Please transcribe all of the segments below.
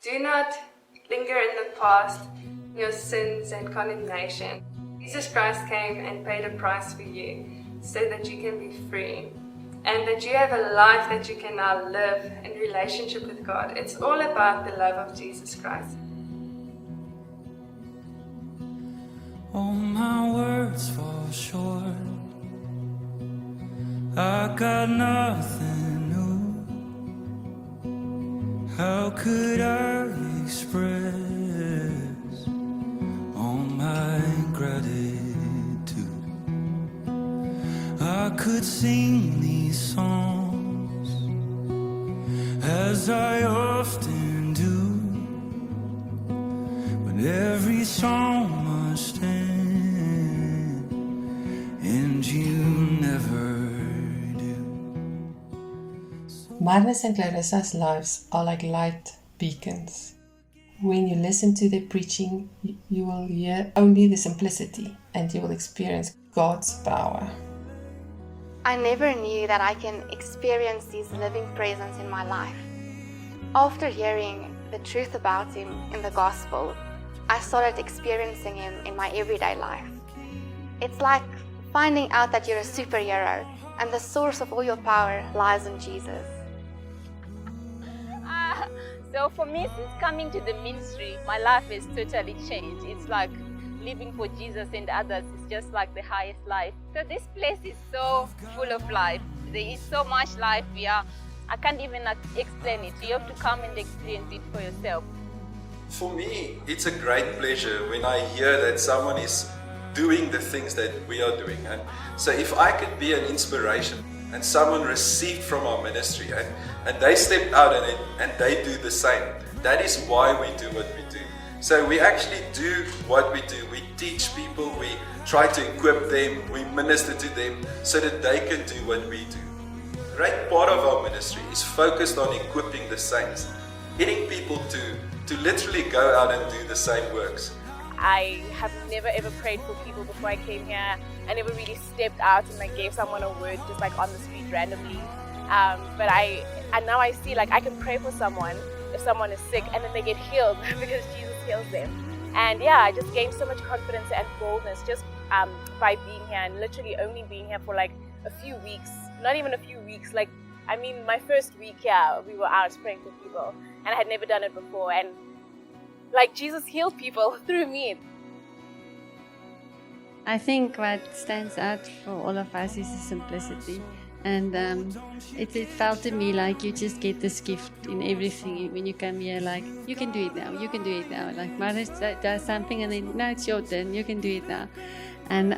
Do not linger in the past, your sins and condemnation. Jesus Christ came and paid a price for you so that you can be free and that you have a life that you can now live in relationship with God. It's all about the love of Jesus Christ. All my words fall short. I got nothing new. How could I express all my gratitude? I could sing these songs as I often do, but every song must end, and you never do. Marnes and Clarissa's lives are like light beacons. When you listen to their preaching, you will hear only the simplicity and you will experience God's power. I never knew that I can experience His living presence in my life. After hearing the truth about Him in the gospel, I started experiencing Him in my everyday life. It's like finding out that you're a superhero and the source of all your power lies in Jesus. So for me, since coming to the ministry, my life has totally changed. It's like living for Jesus and others is just like the highest life. So this place is so full of life. There is so much life here. I can't even explain it. You have to come and experience it for yourself. For me, it's a great pleasure when I hear that someone is doing the things that we are doing. And so if I could be an inspiration and someone received from our ministry and they step out and they do the same, that is why we do what we do. So we actually do what we do. We teach people, we try to equip them, we minister to them so that they can do what we do. A great part of our ministry is focused on equipping the saints, getting people to literally go out and do the same works. I have never ever prayed for people before I came here. I never really stepped out and gave someone a word just on the street randomly. But now I see I can pray for someone if someone is sick and then they get healed because Jesus heals them. And yeah, I just gained so much confidence and boldness just by being here and literally only being here for a few weeks, not even a few weeks. My first week here, we were out praying for people and I had never done it before. And Jesus healed people through me. I think what stands out for all of us is the simplicity. And it felt to me like you just get this gift in everything when you come here. You can do it now, you can do it now. Marnes does something and then, no, it's your turn, you can do it now. And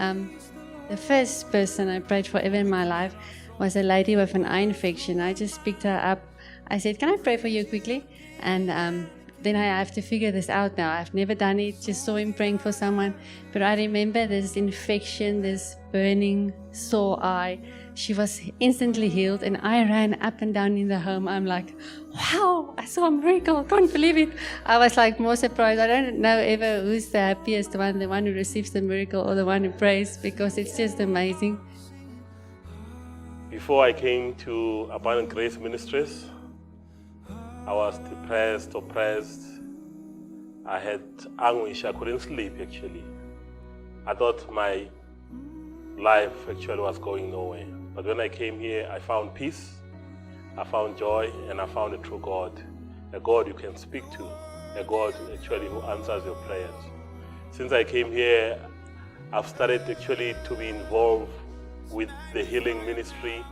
the first person I prayed for ever in my life was a lady with an eye infection. I just picked her up. I said, can I pray for you quickly? And then I have to figure this out now. I've never done it, just saw him praying for someone. But I remember this infection, this burning sore eye. She was instantly healed and I ran up and down in the home. I'm like, wow, I saw a miracle, can't believe it. I was more surprised. I don't know ever who's the happiest one, the one who receives the miracle or the one who prays, because it's just amazing. Before I came to Abundant Grace Ministries, I was depressed, oppressed. I had anguish, I couldn't sleep actually. I thought my life actually was going nowhere. But when I came here, I found peace, I found joy, and I found a true God. A God you can speak to, a God actually who answers your prayers. Since I came here, I've started actually to be involved with the healing ministry,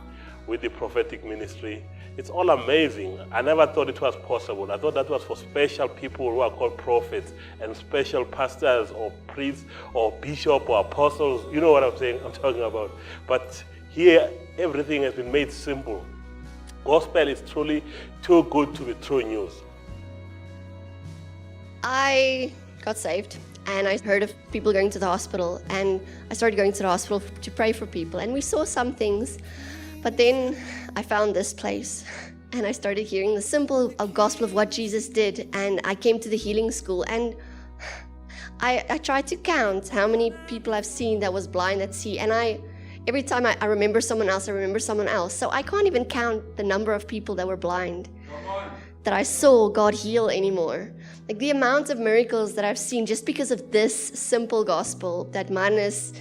with the prophetic ministry. It's all amazing. I never thought it was possible. I thought that was for special people who are called prophets and special pastors or priests or bishop or apostles. You know what I'm talking about. But here, everything has been made simple. Gospel is truly too good to be true news. I got saved and I heard of people going to the hospital, and I started going to the hospital to pray for people, and we saw some things. But then I found this place and I started hearing the simple gospel of what Jesus did, and I came to the healing school and I tried to count how many people I've seen that was blind that see, and every time I remember someone else, I remember someone else. So I can't even count the number of people that were blind. that I saw God heal anymore. Like the amount of miracles that I've seen just because of this simple gospel that Marnes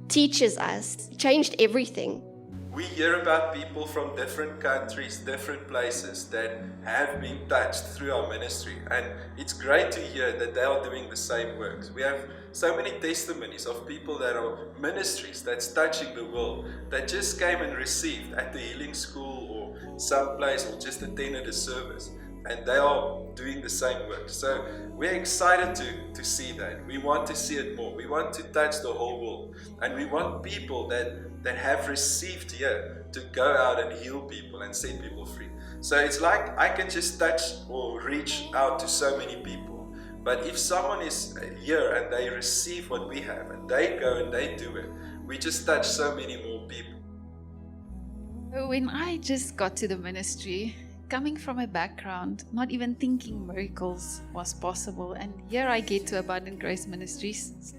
teaches us changed everything. We hear about people from different countries, different places that have been touched through our ministry, and it's great to hear that they are doing the same works. We have so many testimonies of people that are ministries that's touching the world, that just came and received at the healing school or someplace or just attended a service, and they are doing the same work. So we're excited to see that. We want to see it more. We want to touch the whole world, and we want people that have received here to go out and heal people and set people free. So it's like I can just touch or reach out to so many people, but if someone is here and they receive what we have and they go and they do it, we just touch so many more people. When I just got to the ministry, coming from a background, not even thinking miracles was possible, and here I get to Abundant Grace Ministries,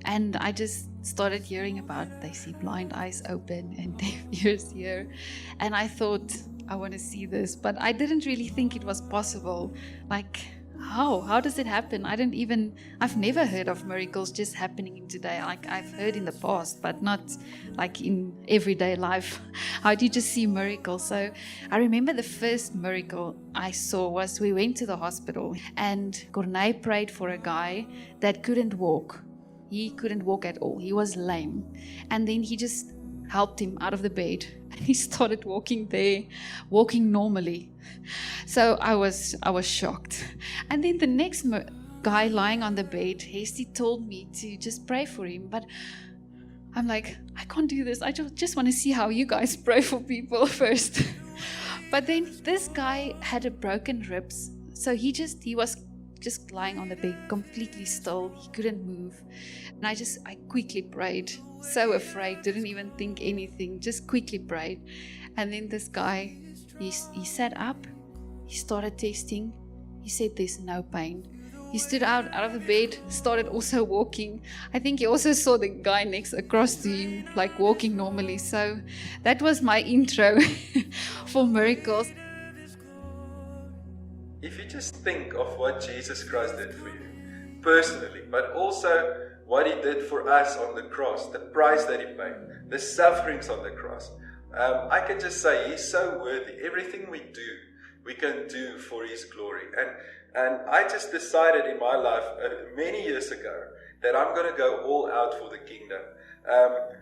and I just started hearing about they see blind eyes open and deaf ears hear, and I thought, I want to see this, but I didn't really think it was possible. Like, how does it happen? I've never heard of miracles just happening in today. Like, I've heard in the past, but not like in everyday life. How do you just see miracles? So I remember the first miracle I saw was we went to the hospital, and Corné prayed for a guy that couldn't walk. He couldn't walk at all. He was lame. And then he just helped him out of the bed, and he started walking normally. So I was shocked. And then the next guy lying on the bed, Hasty told me to just pray for him, but I'm like, I can't do this. I just want to see how you guys pray for people first. But then this guy had a broken ribs, so he was just lying on the bed, completely still. He couldn't move. And I quickly prayed, so afraid, didn't even think anything, just quickly prayed. And then this guy, he sat up, he started testing. He said there's no pain. He stood out of the bed, started also walking. I think he also saw the guy across to him, like walking normally. So that was my intro for miracles. If you just think of what Jesus Christ did for you personally, but also what he did for us on the cross, the price that he paid, the sufferings on the cross, I can just say he's so worthy. Everything we do, we can do for his glory. And I just decided in my life many years ago that I'm going to go all out for the kingdom.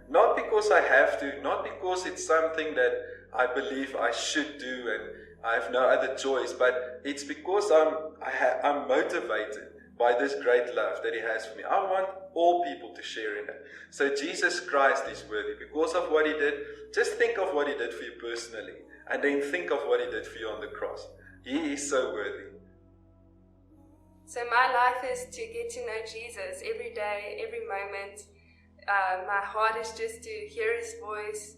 Not because I have to, not because it's something that I believe I should do and I have no other choice, but it's because I'm motivated by this great love that he has for me. I want all people to share in it. So Jesus Christ is worthy because of what he did. Just think of what he did for you personally, and then think of what he did for you on the cross. He is so worthy. So my life is to get to know Jesus every day, every moment. My heart is just to hear his voice,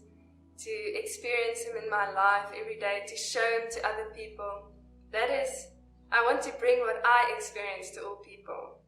to experience him in my life every day, to show him to other people. That is, I want to bring what I experience to all people.